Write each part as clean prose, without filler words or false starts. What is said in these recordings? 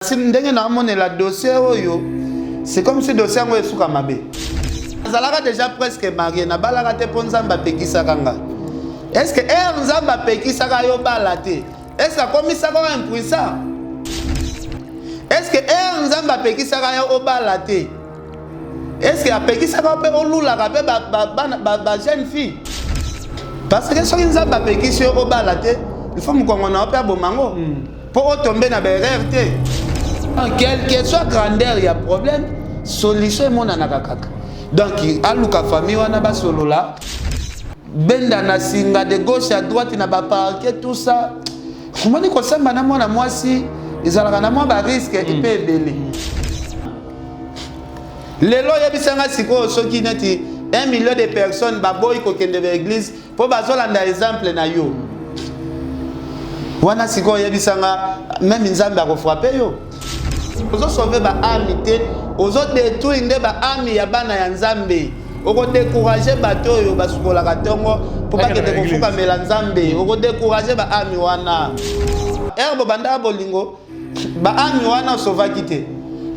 Si ndenge na mone la dossier oyo, c'est comme si dossier ngo esuka mabe. Azalaka déjà presque marié na balaka te ponzamba pekisa kanga. Est-ce que nzamba pekisa ka yo balate? Est-ce que komisa ko impuissant? Est-ce que nzamba pekisa ka yo balate? Est-ce que apekisa ka pe olula ka pe ba jeune fille? Parce que soki nzamba pekisa yo balate, il faut mkongo na pe bomango. Pour tomber dans la RT. Quelle que soit grandeur, il y a problème. Solution est mon anakakaka. Donc, aluka famille wana ba solo là. Benda na singa de gauche à droite na ba parquet tout ça. Comment dire que ça na mwana mwasi, ezalaka na mwa ba risque et peut belé. Lelo yebisanga siko soki neti 1 million de personnes ba boy ko kende ba église pour bazolanda exemple na yo. Wana siko yebisanga même nzambe akofrape yo. Ozo sauver ba amité, ozo détruire ba ami ya bana ya nzambe. Oko décourager bato yo basukola katongo pour pas que te kofuka mela nzambe. Oko décourager ba ami wana. Erbo banda bolingo ba ami wana sauva kité.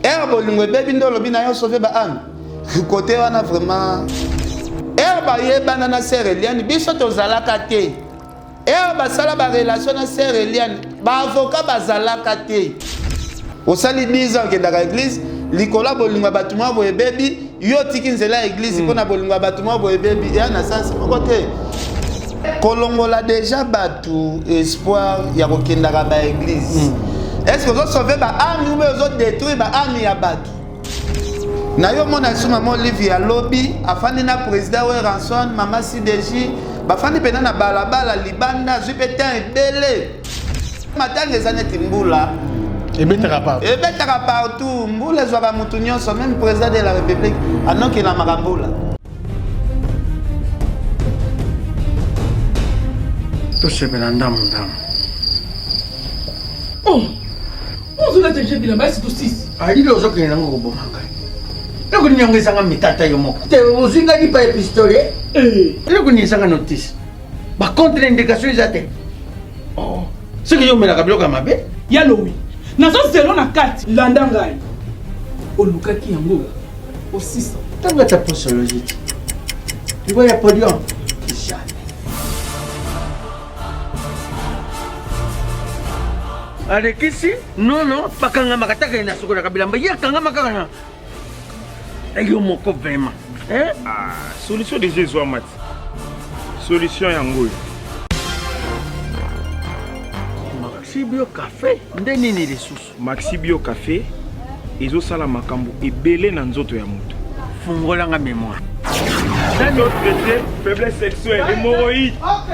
Erbo lingo bebi ndolo bina yo sauver ba ami. Côté wana vraiment erba yebana na sœur Eliane biso tozalaka te. Et basala ba relation na sœur Eliane, ba avocat bazalaka te. Au sali 10 ans que dans l'église, likola bolinga batuma boye baby, yo tiki nzela église pona bolinga batuma boye baby, ya na sens côté. Kolongola déjà batu espoir ya kokenda ka ba église. Est-ce que vous sauver ba ami ou vous détruire ba ami ya batu? Na yo mona suma mo Olivia lobby, afandi na président we ranson mama CDJ. Bafandi pena na balabala libanda zipeta ebele matanga ezaneti mbula ebetaka partout mbula ezwaka mutu nyonso même président de la république anoki na makambula tosepela ndamu ozula teje bilamba esi tosisi alili ozokende nango koboma ngai eloko nini yango ezanga mitata yo moko te ozwingaki pa epistole eloko nini ezanga notice bacontre indication eza te soki yo omelaka biloko ya mabe yalowi nazozelo na kati landa ngai olukaki yango osisa ntango ata posologie te libo ya podium jamais alekisi nono bakangamaka taka na sokolaka bilamba ye akangamaka kana yo moko vraiment solution de Jésus Mati. Solution yango. Maxi Bio Café nde nini lisusu? Maxi Bio Café ezo sala makambo ebele na nzoto ya moto. Fungolanga mémoire. D'un autre côté, faiblesse sexuelle, hémorroïde. OK.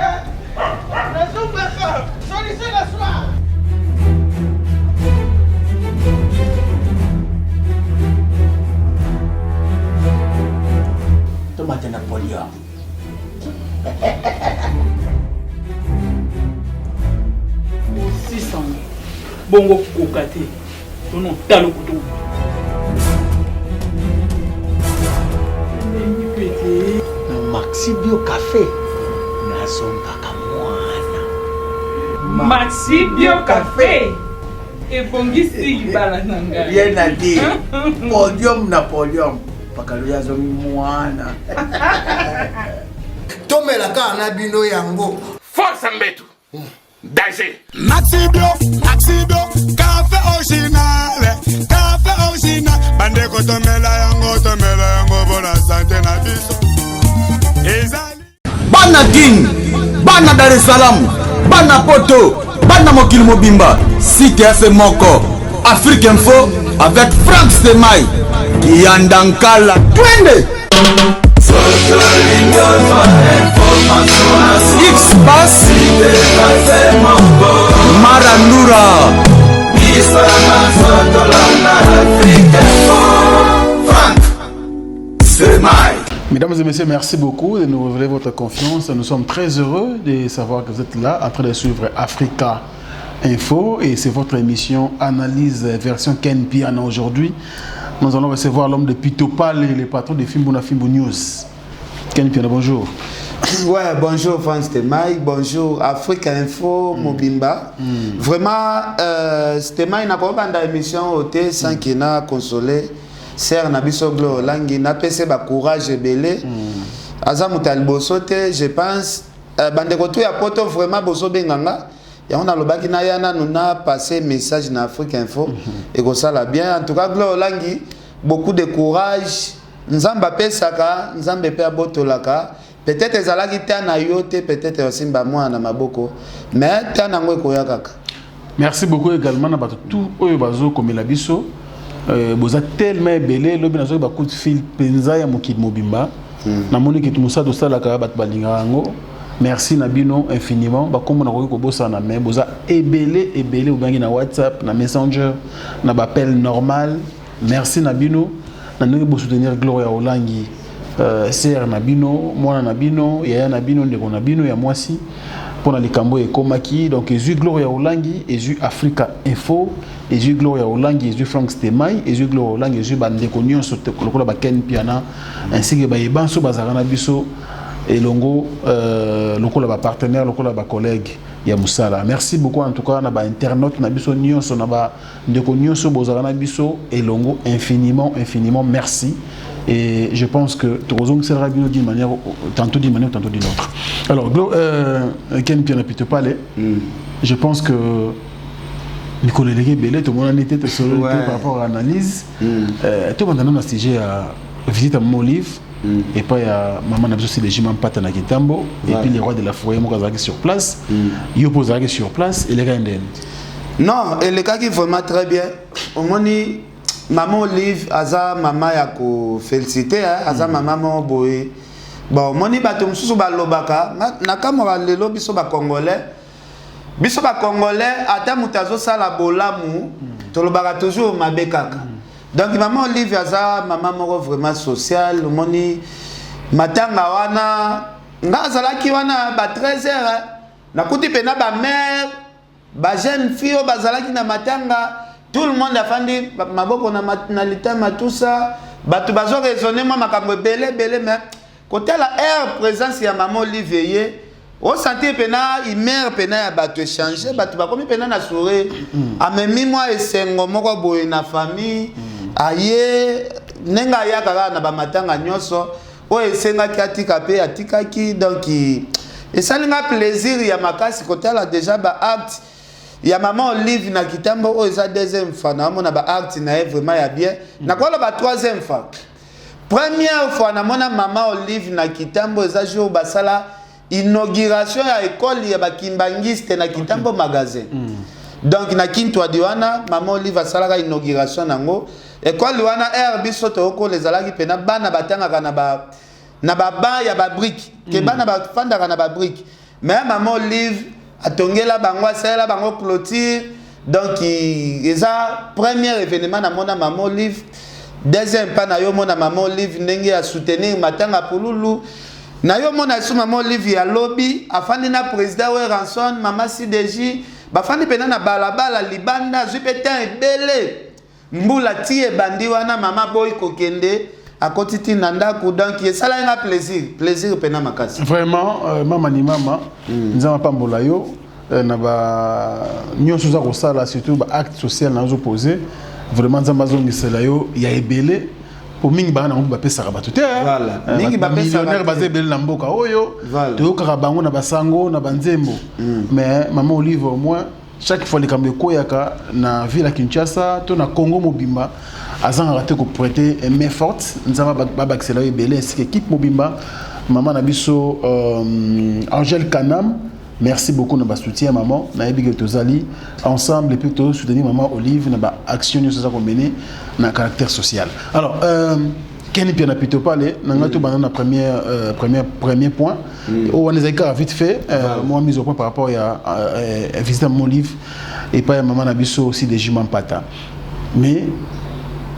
Solution la soir. Tomate Napoléon. osisa bongo kokoka te tono talo kutu Maxi Bio Café nazongaka mwana Maxi Bio Café ebongisi libala na ngai ye na di podium Napoléon pakalo yazongi mwana tomelaka na bino yango Force Mbetu. Danger. Maxi Bio café original bandeko tomela yango bona santé na biso ezali bana King bana Dar es Salaam bana Poto bana mokili mobimba site ase moko Afrique Info avec Frank Semai Kiandankala twende X-Bass Marandura Frank Semai. Mesdames et messieurs, merci beaucoup de nous révéler votre confiance. Nous sommes très heureux de savoir que vous êtes là après de suivre Africa Info et c'est votre émission Analyse version Ken Piana aujourd'hui. Nous allons recevoir l'homme de Pitopale, le patron de Fimbo News. Ken Piana, bonjour. Ouais, bonjour France Temai, bonjour Africa Info, Mobimba. Vraiment, Temai n'a pas banda émission au T sans qu'il n'a consolé. Serre Nabiso Glo Langi n'a pas ba courage et belé. Azamutal Bosote, je pense, bande koto ya poto vraiment boso benganga. Et on a le bac na yana nous a passé message na Africa Info et que ça l'a bien. En tout cas, Glo Langi, beaucoup de courage. Nzamba pesaka, nzambe pe abotolaka. Peut-être ezalaki tana yote, peut-être aussi mbamwa na maboko. Mais tana ngwe koyakaka. Merci beaucoup également na tout oyo bazo komela biso. Boza tellement belé lobi nazo ba coup de fil penza ya mokid mobimba. Na moni ki tumusa do sala ka bat balinga ngo. Merci Nabino infiniment. Ba comme na ko bossa na mais boza ebelé ou bangi na WhatsApp, na Messenger, na appel normal. Merci Nabino. Na ngi bo soutenir Gloria Olangi. Ser Nabino, moi Nabino, Yaya Nabino, Ndeko Nabino, ya mwasi pour na likambo ekomaki. Donc Ezu Gloria Olangi, Ezu Africa Info, Ezu Gloria Olangi, Ezu Frank Stemai, Ezu Gloria Olangi, Ezu Bandeko Nyonso lokola ba Ken Piana ainsi que ba Yebanso bazarana biso elongo lokola ba partenaire, lokola ba collègue ya musala. Merci beaucoup en tout cas na ba internaute na biso nyonso na ba Ndeko Nyonso bozarana biso elongo infiniment merci. Et je pense que Torozong sera bien d'une manière, tantôt d'une manière, tantôt d'une autre. Alors, Ken Piana Pito Palais, je pense que Nicolas Légué Belé, tout le monde en était par rapport à l'analyse. Tout le monde a un sujet à visiter à mon livre. Et puis, Maman Nabso, c'est le Jiman Patana Kitambo. Et puis, les rois de la forêt, Mokazaki sur place. Yopozaki sur place. Et les gars, non, et les gars qui vraiment très bien. Au moins, Maman Olive, aza maman ya ko féliciter, aza maman mo boye. Bon, moni batum susu ba lobaka, na kamora lelo biso ba congolais. Biso ba congolais ata mutazo sala bolamu, to lobaka toujours mabekaka. Donc maman Olive aza maman mo vraiment social, moni matanga wana, nga zalaki wana ba 13h, na kuti pena ba mère, ba jeune fille bazalaki na matanga. Tout le monde a fait maboko na litama tout ça. Batu bazo raisonner moi makambo belé mais côté la air présence ya maman Olivier au sentir pena imer pena ya batu échanger batu ba komi pena na sourire amemi moi esengo moko boye na famille aye nenga ya kaka na ba matanga nyonso o esenga ki atika pe atika ki donc et ça linga plaisir ya makasi côté la déjà ba acte. Il y a maman Olive na kitambo o eza deuxième fois na mona ba acte na vraiment ya bien na kwa ba troisième fois. Première fois na mona maman Olive na kitambo eza jour basala inauguration ya école ya ba kimbangiste na kitambo magasin. Donc na Kintwa Diwana maman Olive asala inauguration nango école wana air biso to ko les alaki pena bana batanga na ba ya ba brique ke bana ba fanda na ba brique. Mais maman Olive atongela bango asala bango clôture donc eza premier événement na mona maman Olive deuxième pas na yo mona maman Olive ndenge ya soutenir matanga pululu na yo mona su maman Olive ya lobby afandi na président we ranson mama CDJ bafandi pena na balabala libanda zipeta ebele mbula tie bandi wana mama boy kokende à côté nandaku donc ça là un plaisir pena makasi vraiment mama ni mama nzama pambola yo na ba nyonso za ko sala surtout ba acte social na zo poser vraiment nzamba zo ngisela yo ya ebele pour mingi ba na ngo ba pesa ba tuté voilà mingi ba pesa millionnaire ba ebele na mboka oyo to ka bango na basango na banzembo mais maman Olive au moins chaque fois les kambe koyaka na ville à Kinshasa to na Congo mobimba azanga raté ko prêter main forte nzamba baba excellent ebele c'est équipe mobimba maman na biso Angèle Kanam merci beaucoup na ba soutien maman na ebiga tozali ensemble et puis to soutenir maman Olive na ba action nous ça ko mener na caractère social alors Ken Piana Pito Palais nanga to banana premier point on les a vite fait moi mise au point par rapport à visiter mon livre et pas maman na biso aussi des Jiman Pata mais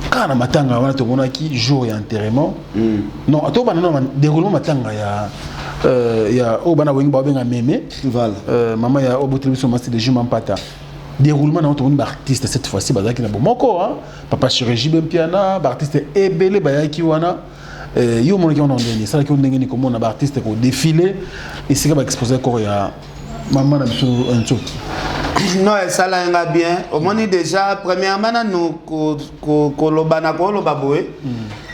quand on matanga wana to monaki jour ya enterrement non to banana déroulement matanga ya o bana wengi ba benga meme voilà maman ya obotribution master des Jiman Pata déroulement na to un artiste cette fois-ci bazaki na bomoko hein papa chirurgie ben piana artiste ebele bayaki wana yo mon qui on donné ça qui on ndenge ni comme on a artiste ko défilé et c'est que exposer corps ya maman na biso un truc. Non, ça l'a bien. Au moins déjà premièrement nous kolobana koloba boy.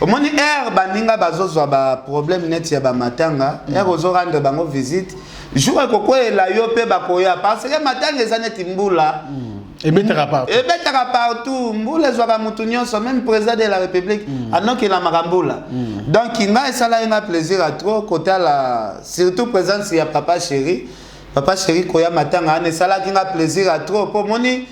Au moins air baninga bazozo ba problème net ya ba matanga, air ozo rendre bango visite. Jour ko la yo pe bakoya parce que matanga ezaneti mbula. Et betera partout. Et betera partout. Mbula zwa mutu nyonso même président de la République anoki la makambula. Donc inga ça la un plaisir à trop côté la surtout présence ya papa chéri. Papa chéri koya matanga ane sala kinga plaisir à trop pour moni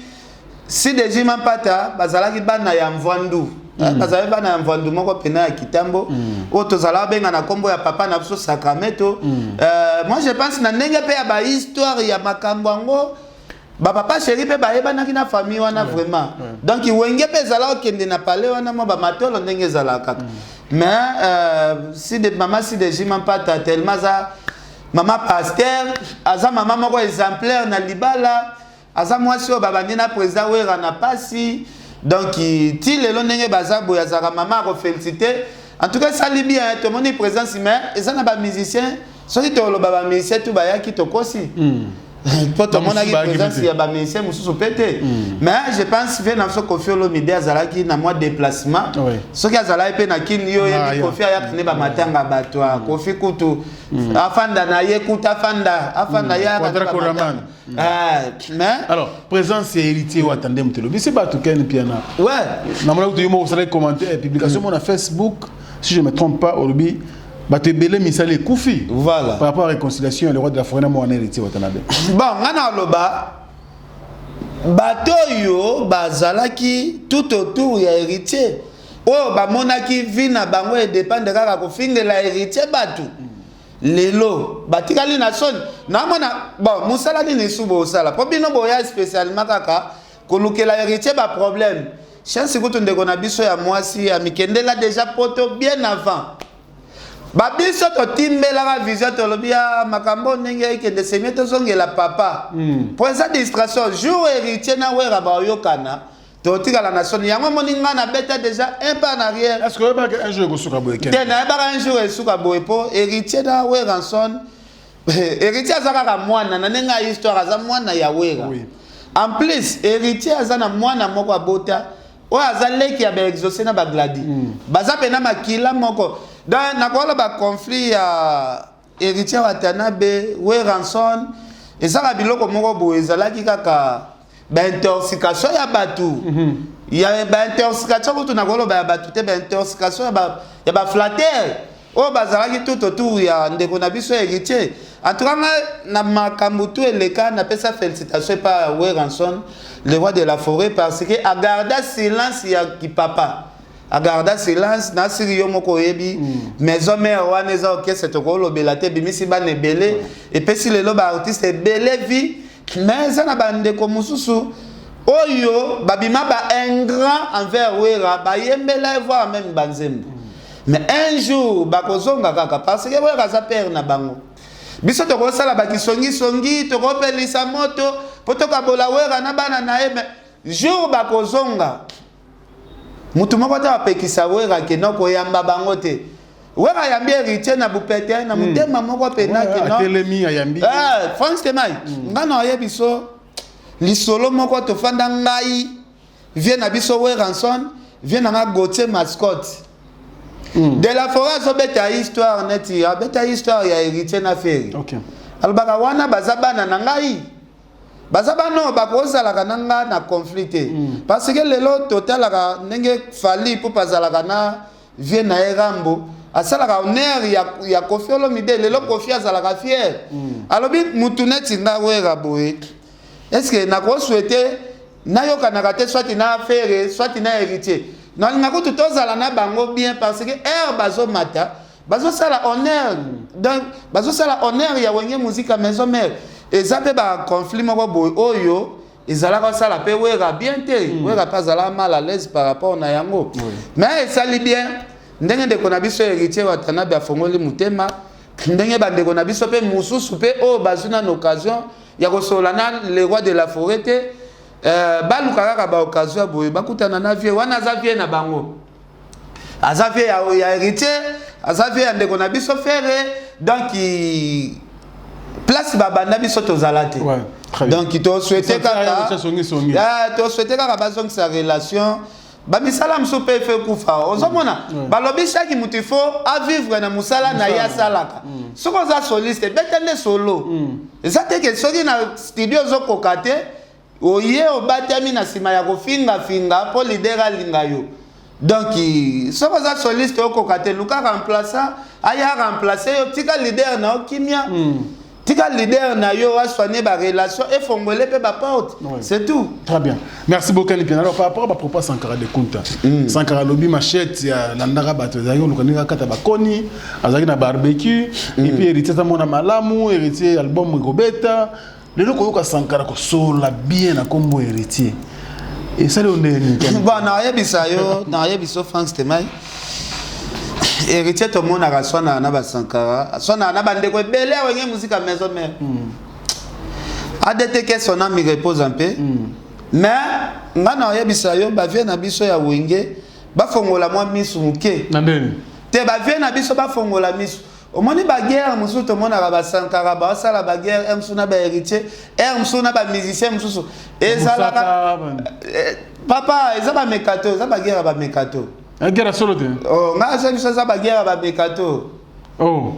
si déjà mampata bazala ki bana ya mvandu bazala bana ya mvandu moko pena ya kitambo oto zala benga na kombo ya papa na biso Sacramento moi je pense na ndenge pe ya ba histoire ya makambo ngo ba papa chéri pe ba yebana kina famille wana vraiment donc wenge pe zala okende na palais wana mo ba matolo ndenge zala kaka mais si de maman si déjà mampata tellement ça maman pasteur, aza maman moko exemplaire na libala, aza mwasi o babandi na président wera na pasi. Donc ti lelo ndenge baza boya zaka maman ko féliciter. En tout cas ça li bien tout monde présence mais eza na ba musicien, soki to lo ba musicien tout ba ya ki to kosi. Pour tout le monde qui présence il y a ba musicien mususu pété. Mais je pense que na so Koffi Olomide azala ki na moi déplacement. Soki azala pe na kin yo ye Koffi ya ne ba matanga batwa Koffi kutu afanda na ye kuta afanda ya mais alors présence et héritier ou attendez mtelo mais c'est pas tout ken piana ouais normalement vous allez commenter publication mon Facebook si je me trompe pas au lobby bato belé misali Koffi voilà par rapport à réconciliation et le roi de la forêt na mon héritier watanabe bon ngana loba bato yo bazalaki tout autour ya héritier oh ba monaki vina bango et dépendre kaka ko fingela héritier bato lelo batikali na son na mona bon musala ni subo sala po bino boya spécialement kaka kolukela héritier ba problème chance ko tonde ko na biso ya mwasi ya mikendela déjà poto bien avant ba biso to timbela ka vision to lobia makambo ndenge ke de semieto zongela papa pour ça distraction jour héritier na wera ba yokana Totika la nation, il y a un moment déjà un pas en arrière. Est-ce que vous avez un jour au Soukaboé? Un jour au Soukaboé, héritier d'un Weranson, héritier à moi, n'a histoire à moi, n'a Yawera. En plus, héritier à moi, n'a pas bota, ou à Zalé qui a exaucé na bagladi. Bazapena makila moko. Dans un conflit à héritier Watanabe, Weranson, et ça a biloko moko boé, Zalaki kaka. Intoxication ya batu ya intoxication kutu na kolo ba batu te intoxication ya ba flatter o bazalaki tout autour ya ndeko na biso héritier en tout cas na makambo tout eleka na pesa félicitations par Weranson le roi de la forêt parce que a garda silence ya ki papa a garda silence na siriyo moko yebi maison mère wana eza orchestre to kolo belate bimisi ba ne belé et puis si le loba artiste belé vie mais ça n'a pas de mususu oyo babima ba ingrat envers wera ba yembela voir même banzembo mais un jour bakozonga kaka parce que wera za père na bango biso to ko sala ba kisongi to ko pelisa moto poto ka bola wera na bana na e jour bakozonga mutu moko ta pekisa wera ke noko yamba bango te wera yambi héritier na bupete na mutema moko pena ke no atelemi ayambi France temai ngana yebiso lisolo moko to fanda ngai vient na biso Weranson vient na Gauthier mascotte de la forêt so beta histoire neti ya beta histoire ya héritier na feri OK albaka wana bazabana na ngai bazabano bakozala kananga na conflit parce que lelo total la ndenge fali pour bazala kana vient na erambo asalaka honneur ya Koffi Olomide lelo Koffi azalaka fier alobi mutuneti nga wera boye est-ce que na ko souhaiter na yoka na kate soit na affaire soit na héritier non na ko tutozala na bango bien parce que bazo mata bazo sala honneur donc bazo sala honneur ya wenge musique maison mère et ça peut ba conflit moko boye oyo ezalaka sala pe wera bien te wera pas zala mal à l'aise par rapport na yango mais ça li bien ndenge ndeko na biso héritier Watanabe afongoli mutema ndenge bandeko na biso pe mususu pe o bazuna na occasion ya kosolana le roi de la forêt te baluka kaka ba occasion boye bakutana na vie wana za vie na bango Azafie ya héritier, azafie ya ndeko na biso frère, donc place babanda biso tozalate. Ouais, très bien. Donc il te souhaiter kaka. To souhaiter kaka bazong sa relation. Bamisala msope fe kufa. Ozomona balobi chaque mutu faut à vivre na musala na ya salaka. Soko za soliste betende solo. Ezate ke soki na studio zo kokate oye obatami na sima ya kofinga finga po lidera lingayo. Donc soko za soliste okokate luka remplaçant aya remplacer yo tika leader na okimia. Tika leader na yo a soigné ba relation et fongolé pe ba porte. C'est tout. Très bien. Merci beaucoup Kenipiana. Alors par rapport à propos Sankara de Kunta. Sankara lobi machette ya landara bato zayo lukanika kata bakoni, azaki na barbecue et puis héritier za mona malamu, héritier album Robeta. Le loko yoka Sankara ko sola bien na kombo héritier. Et ça le ndeni. Bon na yebisa yo, na yebiso Frank Stemai. Héritier tout le monde a sona na ba Sankara, sona na bande ko belé wenge musique à maison mère. Adete que son ami repose un peu. Mais ngana yebisa yo ba vie na biso ya wenge ba fongola moi misu muke. Nandeni. Te ba vie na biso ba fongola misu. Au moni ba guerre musu tout le monde a ba Sankara ba sala ba guerre msuna ba héritier, msuna ba musicien musu. Et ça papa, ça ba mekato, ça ba guerre ba mekato. La guerre solo te. Oh, nga ça ba guerre ba mekato. Oh.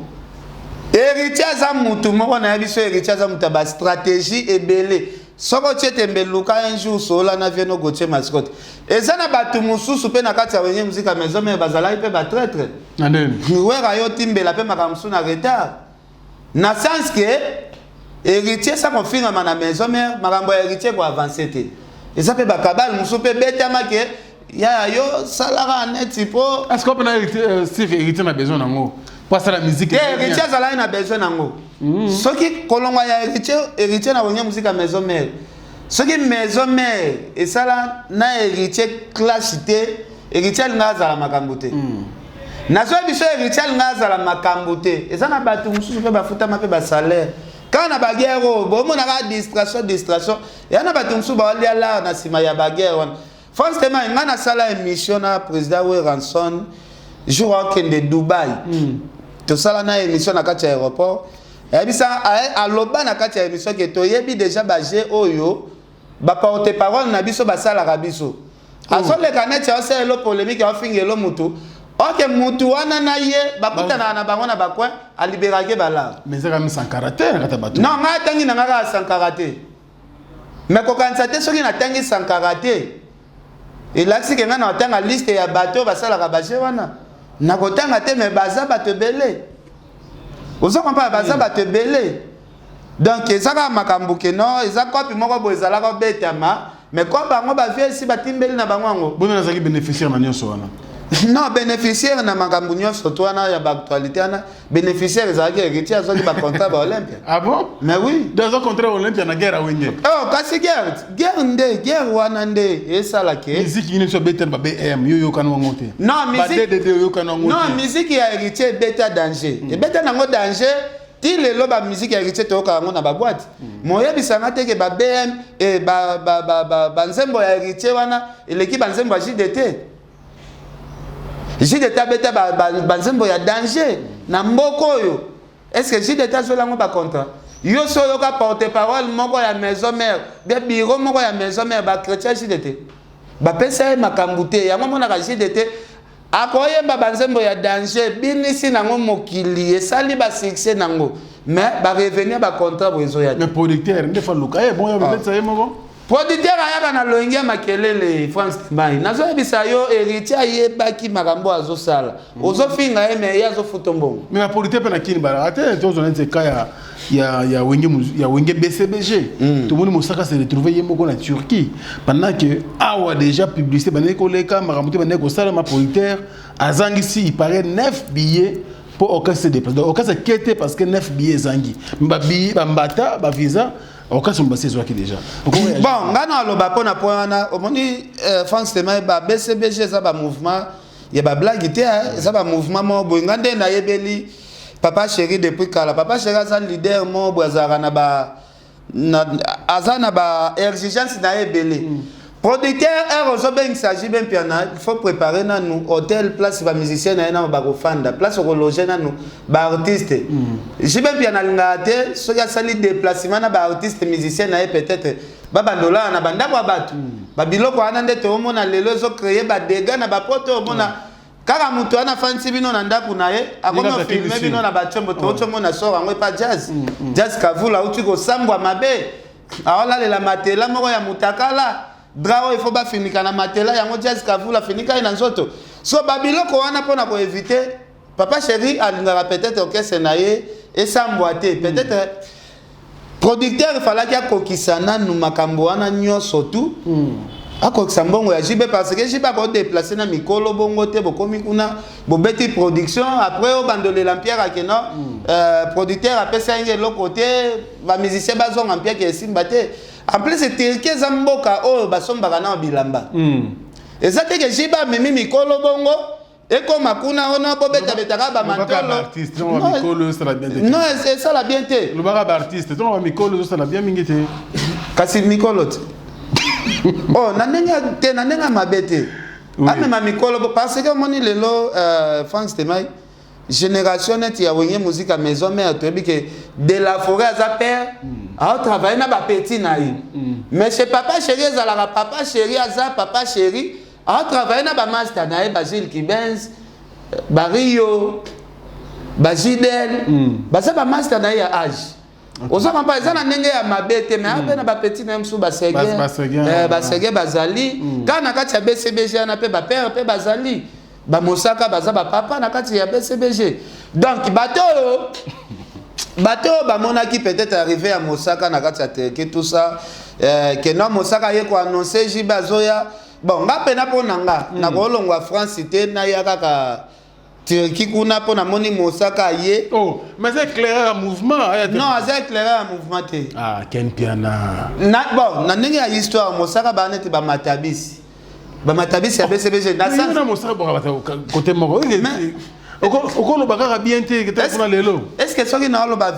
Héritier za mutu moko na biso héritier za mutu ba stratégie ebele. Soko tete mbeluka un jour sola na vieno goche mascotte. Eza na batu mususu pe na kati ya wenye muzika maison mais bazala pe ba traître. Nandeni. Wera yo timbela pe makamsu na retard. Na sens que héritier ça confirme na maison mais makambo héritier ko avancer te. Eza pe ba kabal musu pe betama ke ya yo salara net po. Est-ce qu'on peut Steve héritier na besoin nango? Pour ça la musique. Héritier zala na besoin nango. Soki kolongwa ya héritier na wenye musique maison mère. Soki maison mère et ça là na héritier classité, héritier ngaza la makambote. Na so biso héritier ngaza la makambote. Et ça na batu mususu pe bafuta ma pe ba salaire. Quand na baguerre bo mo na distraction, et na batu mususu ba lia la na sima ya baguerre. Forcément ngana sala émission na président Weranson jour de Dubaï. To sala na émission na kati aéroport. Et bisa a loba na kati émission que to yebi déjà bagé oyo ba porte parole na biso ba sala rabiso. Aso le kanete ya se lo polémique ya fingelo mutu. Ok mutu wana na ye bakuta na bango na bakwa a libérage bala. Mais ça comme Sankara te na kata bato. Non, nga tangi na nga Sankara te. Mais ko kanisa soki na tangi Sankara te. Et là si que nga na tanga liste ya bato ba sala ka bagé wana. Na ko tanga te mais baza bato belé. Ozo kompa baza bato belé. Donc ezaka makambu ke non, ezaka kopi moko bo ezala ko betama, mais ko bango ba vie si batimbeli na bango ngo. Bon na zaki bénéficiaire na nyonso wana. Non, bénéficiaire na makambu nyonso to wana ya ba actualité ana, bénéficiaire ezaki héritier azoki ba contrat ba Olympia. Ah bon? Mais oui. Dans un contrat Olympia na guerre wenge. Oh, kasi guerre wana nde esala ke. Musique ni so better ba BM yo kan wangote. Non, musique. Ba DDD yo kan wangote. Non, musique ya héritier beta danger. Et beta nango danger. Ti le lo ba musique ya héritier to ka ngo na ba boîte. Moye bisanga te ke ba BM et ba nzembo ya héritier wana eleki ba nzembo ya JDT. JDT beta ba nzembo ya danger na mboko yo. Est-ce que JDT zo lango ba contrat? Yo so yo ka porte-parole moko ya maison mère, bien bureau moko ya maison mère ba chrétien JDT. Ba pesa makambute ya mona ka JDT. Akoyemba banzembo ya danger binisi nango mokili esali ba succès nango mais ba revenir ba contrat bozo ya le producteur ndefa luka bon ya peut-être ça moko producteur ayaka na loingia makelele France Mbayi nazo bisa yo héritier yebaki makambo azosala ozofinga eme yazo futombo mais la producteur pe na kini bara ate to zona nzeka ya wenge BCBG tout le monde mosaka se retrouver yemoko na Turquie pendant que awa déjà publicité baneko leka makambo baneko ko sala ma producteur azangisi il paraît 9 billets pour orchestre de président orchestre kete parce que 9 billets zangi ba billet ba mbata ba visa orchestre mbase zo ki déjà bon ngana loba pona pona omoni France Stemai ba BCBG ça ba mouvement ya ba blague te ça ba mouvement mo boingande na yebeli Papa Chéri depuis kala Papa Chéri azan leader mo bwazara na ba azana ba exigence na ebele producteur il s'agit bien piano, il faut préparer nous hôtel place ba musicien na ba kofanda place au loger nous ba artiste. J'ai bien piano ngate so ya sali déplacement na ba artiste musicien na peut-être ba bandola na banda ba batu. Ba biloko ana ndete o mona lelo zo créer ba dégâts na ba poto o mona kaka mutu ana fansi bino na ndaku na ye akoma filmer bino na ba chombo to chombo na so ngwe pa jazz. Jazz kavula uti ko sambwa mabe. Aola le la matela moko ya mutakala. Drao il faut pas finir kana matela yango jazz kavula finika ina nzoto so babiloko wana pona ko éviter papa chéri alingara peut-être orchestre na ye et samboité peut-être producteur il fallait qu'il kokisana nu makambo wana nyoso tout akokisa mbongo ya jibe parce que jibe ba déplacer na mikolo bongo te bokomi kuna bobeti production après au bandolela Pierre akeno producteur apesa ngé l'autre côté ba musicien bazonga Pierre ke simbate. En plus, c'est que Zamboka, oh, basombaka na bilamba. Et ça, c'est que Jiba, mimi mikolo bongo, et comme Akuna, on a bobeta betaka ba mantolo. Non, c'est ça la bien té. Le barab artiste, ton mikolo, ça la bien mingete. Kasi mikolo. Oh, nanenga mabete. Ah, mais ma mikolo, parce que mon lelo, France Temai, génération net, il y a une musique à maison, mais tu as que de la forêt à sa père. Ah, travailler na ba petit naï. Mais chez papa chéri, zala papa chéri, aza papa chéri. Ah, travailler na ba master naï, Basile Kibens, Bario, Basidel. Basa ba master naï à âge. Oza papa ezana ndenge ya mabete, mais abe na ba petit naï msu basege. Basege bazali. Kana kati ya BCBG na pe ba père pe bazali. Ba mosaka baza ba papa na kati ya BCBG. Donc bateau bamonaki peut-être arrivé à Mosaka na kati ya Turquie tout ça que non Mosaka ye ko annoncer Jiba Zoya bon nga pena pona nga na kolongwa France te na ya kaka Turquie kuna pona moni Mosaka ye oh mais c'est éclairé un mouvement non c'est éclairé un mouvement te ah Ken Piana na bon na ndenge ya histoire Mosaka ba neti ba matabisi ya BCBG na ça na Mosaka ba côté moko est-ce que ça qui n'a pas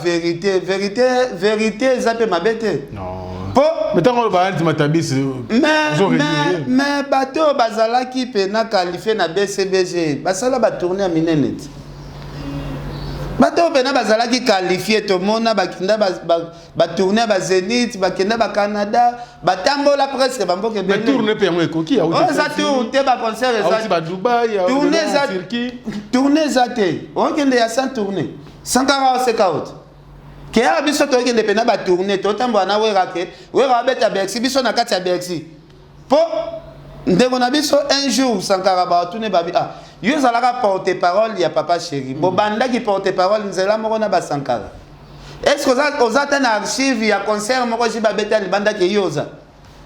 vérité ça peut m'abêter non mais tant qu'on va dire matabis mais bateau bazala qui peut na qualifier na BCBG basala ba tourner à minenet bateau pena bazala qui qualifier tout monde na bakinda ba tourner ba Zénith ba kenda ba Canada ba tambola presque ba mboke mais tourner pe mo ekoki oh ça tourne te ba concert ça ba Dubaï tourner ça tourner ça te on kende ya sans tourner 140 ke ya biso to kende pena ba tourner to tambo na we rake we ra beta Bercy biso na kati ya Bercy po ndeko na biso un jour 140 ba tourner ba ah yo zalaka porte-parole ya papa chéri bobanda ki porte-parole nzela moko na ba 140 est-ce que oza ta na archive ya concert moko jiba beta libanda ke yoza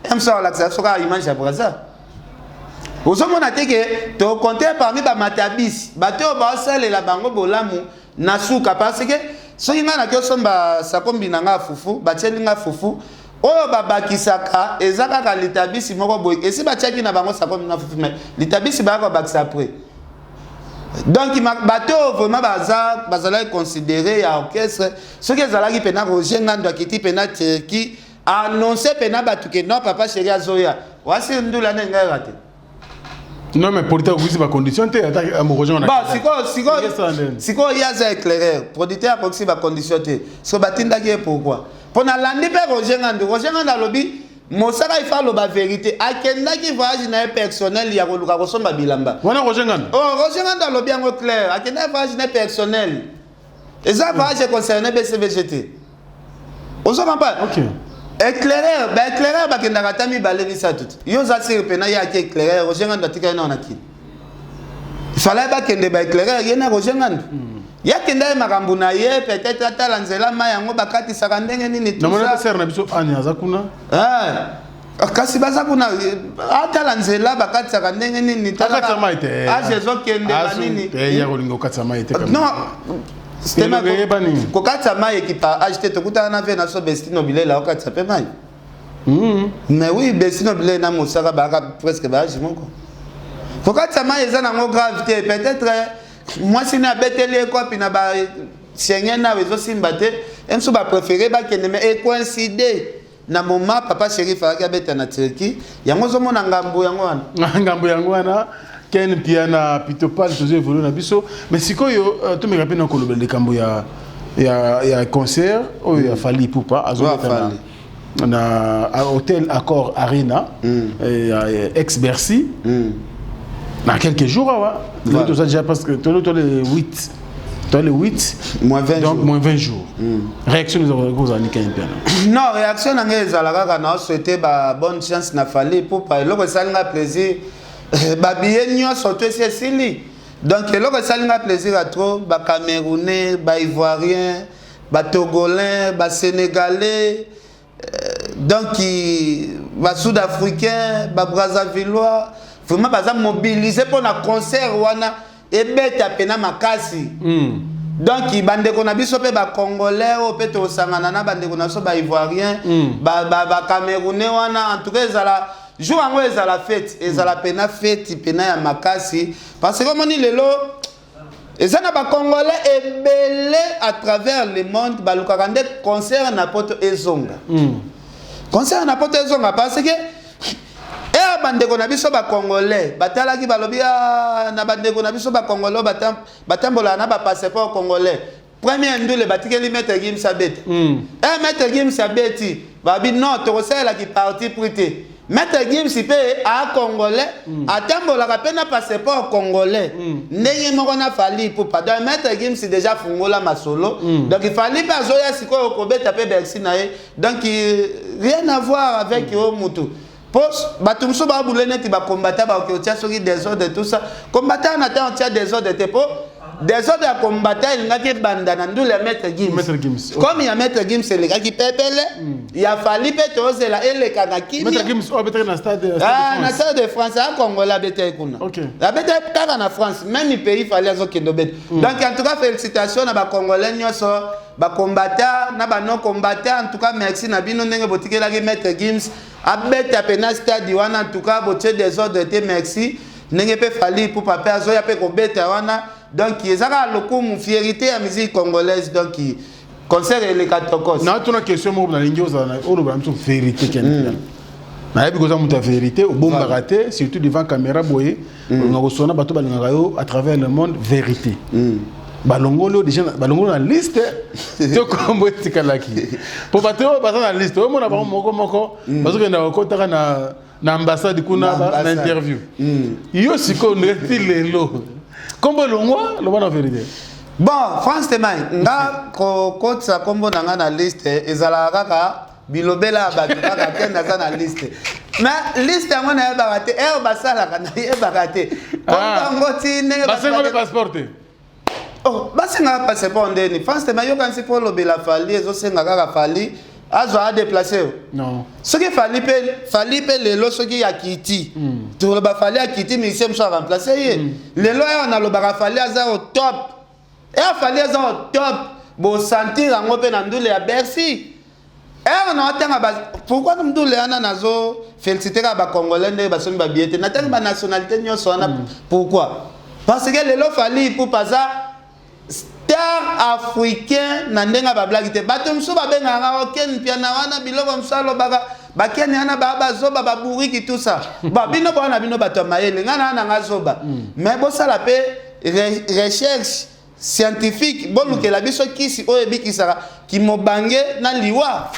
emsa la ça soka image ya braza ozomona te ke to compter parmi ba matabisi bato ba salela bango bolamu na suka parce que so inga na kyosomba sakombi na nga fufu batieli nga fufu oyo babakisaka ezaka ka litabisi moko boy esi batiaki na bango sakombi na fufu mais litabisi ba ko bakisa après donc bateau vraiment bazala considéré ya orchestre ce que zalaki pena Roger Ngando akiti pena Turquie annoncer pena batu que non papa chéri azoya wasi ndula nenga raté non mais pour ta aussi ba condition te à mo Roger on a bah siko yaza éclaireur producteur aussi ba condition te so batinda ki pourquoi pour na landi pe Roger Ngando lobby Mosaka il faut la vérité. Akenda qui voyage na personnel ya ko luka ko somba bilamba. Wana Roger Ngando. Oh Roger Ngando lo bien clair. Akenda voyage na personnel. Et ça voyage concerné BCBGT. On s'en pas. OK. Éclaireur ba kenda katami balévi ça tout. Yo za sir pena ya ki éclaireur Roger Ngando tika na onaki. Il fallait ba kende ba éclaireur yena Roger Ngando. Ya kenda makambu na ye peut-être atala nzela mayango bakati sakandenge nini tout ça. Na mona ser na biso anya zakuna. Kasi baza kuna atala nzela bakati sakandenge nini takata maite. Jezo kende banini. Ya kolingo katsa maite kama. Non. Stema ko katsa mai ekipa acheter tokuta na ve na so Bestino Bilela o katsa pe mai. Mais oui Bestino Bilela na Mosaka baka presque ba jimoko. Ko katsa mai ezana ngo gravité peut-être moi si na betele ko pina ba seigneur na wezo simbate emso ba préférer ba kende mais coïncider na moment papa Shérif a beta na Turquie yango zo mona ngambo yango wana ngambo yango wana Ken Piana Pitopal toujours évolué na biso mais sikoyo to me rappelle ko lobel de kambo ya concert o ya Fally Ipupa azobeta na hôtel Accor Arena ex Bercy dans quelques jours là tout ça déjà parce que tous les 8 moins 20 donc jours. Moins 20 jours. Réaction nous avons non, réaction n'a pas na souhaiter bonne chance na Fally Ipupa le salinga plaisir ba bien nyo surtout c'est Sili. Donc le salinga plaisir à trop ba Camerounais, ba Ivoiriens, ba Togolais, ba Sénégalais donc ba Sud-Africains, ba Brazzavillois vraiment ba mobiliser pour na concert wana ebeta pena makasi donc bande ko na biso pe ba congolais o pe to sangana na bande ko na so ba ivoirien ba camerounais wana en tout cas ezala jour ngo ezala fête ezala pena fête pena ya makasi parce que comme ni lelo ezana ba congolais ebele à travers le monde ba lukaka nde concert na poto ezonga concert na poto ezonga parce que bandeko na biso ba congolais batalaki balobi na bandeko na biso ba congolais batambola na ba passeport congolais premier ndule batikeli Maître Gims Sabeti Maître Gims Sabeti babi non to sala ki parti prité Maître Gims pe a congolais atambola ka pena passeport congolais ndenge moko na Fally Ipupa donc Maître Gims déjà fungola masolo donc il fallait pas zoya siko ko beta pe Bercy na ye donc rien à voir avec Mutu. Pos batumso ba boulene ti ba combattant ba ko tia soki désordre tout ça combattant na ta tia désordre te po désordre ya combattant il ngaki banda na ndule Maître Gims comme il y a Maître Gims le ki pepele il a fallu pe tozela ele kana kini Maître Gims o betre na stade na stade de France a Congola bete kuna la bete kaka na France même le pays fallait azo kendo bet donc en tout cas félicitations na ba congolais nyoso ba combattant na ba non combattant en tout cas merci na bino ndenge botikela ki Maître Gims abete apena stade wana en tout cas botie des ordres te merci ndenge pe Fally Ipupa pe azoya pe ko beta wana donc ezaka lokumu fierté ya musique congolaise donc concert et les katokos na tuna question mo na lingi ozana olo ba mso vérité ken na yebi koza muta vérité au bomba raté surtout devant caméra boye on a sona bato balingaka yo à travers le monde vérité balongolo déjà balongolo na liste to kombo tikalaki po bato baza na liste o mona ba moko bazo kenda ko taka na ambassade kuna na interview yo siko ndeti lelo kombo longwa lo bana vérité bon France Temai nga ko kotsa kombo nanga na liste ezala kaka bilobela bato kaka kenda za na liste mais liste yango na yeba te basala kana yeba te kombo ngoti ne basengo le passeport oh basenga passeport ndeni France Temai yo kansi pour lobela Fally ezosenga kaka Fally azo a déplacer non ce qui Fally pe lelo ce qui ya kiti to ba Fally a kiti mais c'est me remplacer ye lelo on a lo ba Fally aza au top et Fally aza au top bo sentir ngo pe na ndule ya Bercy on a tanga pourquoi ndule ana nazo féliciter ba congolais nde ba soni ba biete na tanga ba nationalité nyoso wana pourquoi parce que lelo Fally Ipupa za star africain na ndenga ba blague te bato mso ba benga nga Ken Piana wana biloko msalo ba Ken yana ba zoba ba buriki tout ça ba bino bona bino bato mayele ngana na nga zoba mais bo sala pe recherche scientifique bo lukela biso kisi oyo bikisaka ki mobange na liwa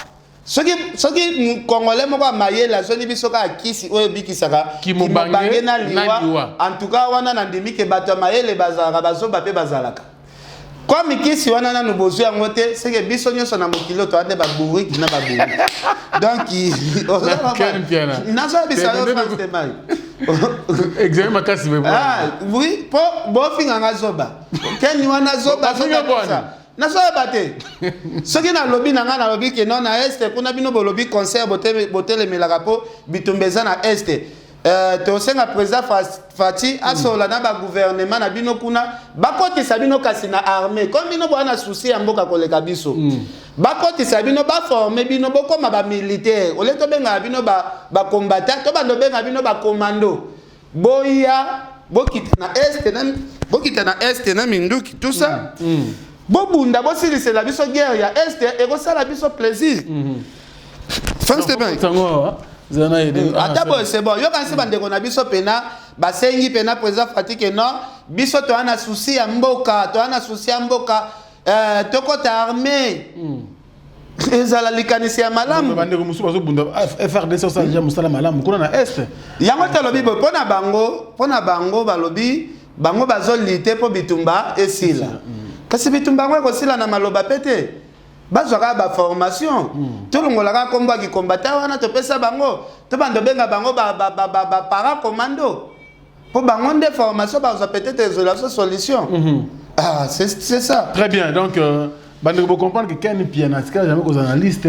soki congolais moko mayela soni biso ka kisi oyo bikisaka ki mobange na liwa en tout cas wana na ndimi ke bato mayele bazalaka bazoba pe bazalaka comme kisi wana na nubozu yango te c'est que biso nyoso na mokilo to ande ba buriki na ba buriki donc Ken Piana nazo bisa yo France Temai examen makasi be oui po bo finga ngazoba Ken wana zoba nazo bate soki na lobby na nga na lobby ke non na este kuna bino bo lobby concert botele melaka po bitumbeza na este to senga président Fati asola na ba gouvernement na bino kuna bakotisa bino kasi na armée comme bino bwana souci ya mboka koleka biso bakotisa bino ba former bino bokoma ba militaire ole to benga bino ba combattant to bando benga bino ba commando boya bokita na este na minduki tout ça bobunda bosilisela biso guerre ya este ekosala biso plaisir Frank Stepan ata boy c'est bon yo quand c'est bande na biso pena basengi pena président Fatigue non biso to ana souci ya mboka tokota armée ezala likanisi ya malamu bande ko musu bazo bunda FRDC ça déjà musala malamu kuna na est yango talobi bo pona bango balobi bango bazolite po bitumba esila kasi bitumba ngo kosila na maloba pete bazwaka ba formation tolongolaka komba ki kombata wana topesa bango to bando benga bango ba para commando po bango nde formation bazwa peut-être solution c'est ça très bien donc bande ko comprendre que Ken Piana ska jamais aux analystes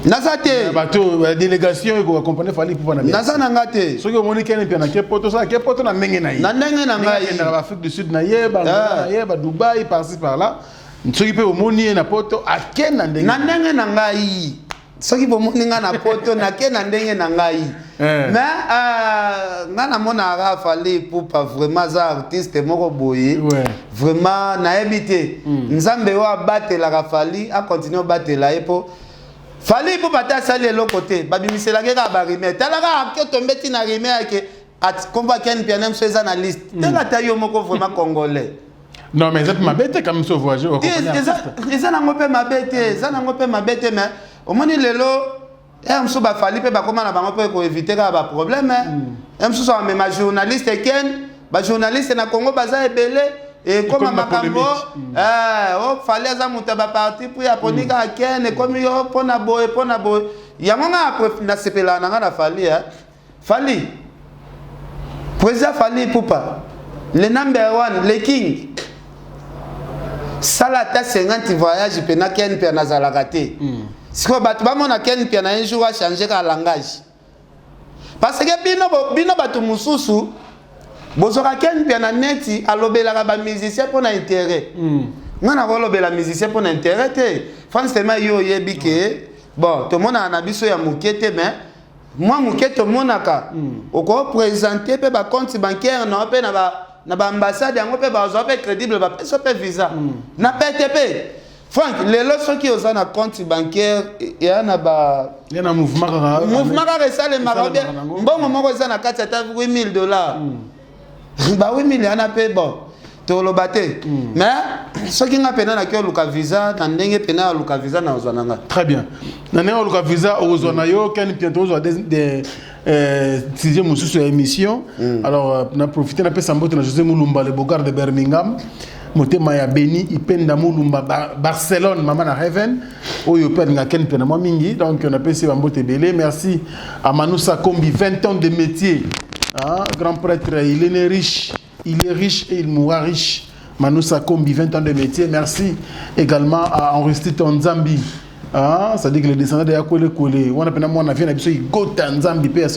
Nazate bateau la délégation et ko comprendre fali pour na Naza nangate so que moni Ken Piana ke poto na ndenge na yi na ndenge na ngai na Afrique du Sud na yeba na yeba Dubaï par-ci par-là soki pe omoni na poto ake na ndenge na ngai soki bomoni nga na poto na ke na ndenge na ngai mais nga na mona Rafali pour pas vraiment za artiste moko boye vraiment na ebité nzambe wa batela Rafali a continuer batela epo Fali pour bata sali le côté babimisela ke ka ba rime talaka ke tombeti na rime ake at komba Ken Piana mseza na liste tela tayo moko vraiment congolais. Non mais ça m'a bête quand même ce voyage au ils ont ngopé ma bête mais au moins lelo mso ba Fali pe ba koma na bango pe ko éviter ka ba problème mso so même journaliste Ken ba journaliste na Congo baza ebele et comme makambo Fali aza muta ba parti pour ya ponika Ken et comme yo pona boy yango nga na sepela na Fali Fali président Fali Poupa le number one le king salata 50 voyages pena Ken Piana zalakate siko batu ba mona Ken Piana un jour a changer ka langage parce que bino batu mususu bozoka Ken Piana neti alobela ba musicien pour intérêt ngana ko lobela musicien pour intérêt te France tema yo yebi ke bon to mona na biso ya mukete mais moi mukete monaka oko présenter pe ba compte bancaire non pe na ba ambassade yango pe ba zo pe crédible ba peso pe visa na PTP Frank lelo soki oza na compte bancaire ya na ba ya na mouvement ka resale marabe mbongo moko eza na kati ata $8,000 ba 8,000 yana pe bon to lo bate mais soki nga pena na kyo luka visa na ndenge pena luka visa na ozwananga très bien na ndenge luka visa ozwana yo Ken Piana ozwa des sixième mususu ya émission alors na profiter na pesa mbote na José Mulumba le Bogard de Birmingham motema ya Beni ipenda Mulumba Barcelone mama na Heaven oyo penga Ken Piana moi mingi donc on a pesa mbote belé merci à Manoussa Kombi 20 ans de métier grand prêtre il est riche et il mourra riche Manoussa Kombi 20 ans de métier merci également à Henri Tonzambi ça dit que les descendants de Yakwele Kole, on a peine moi on a vu un abisso Gota Nzambi paix à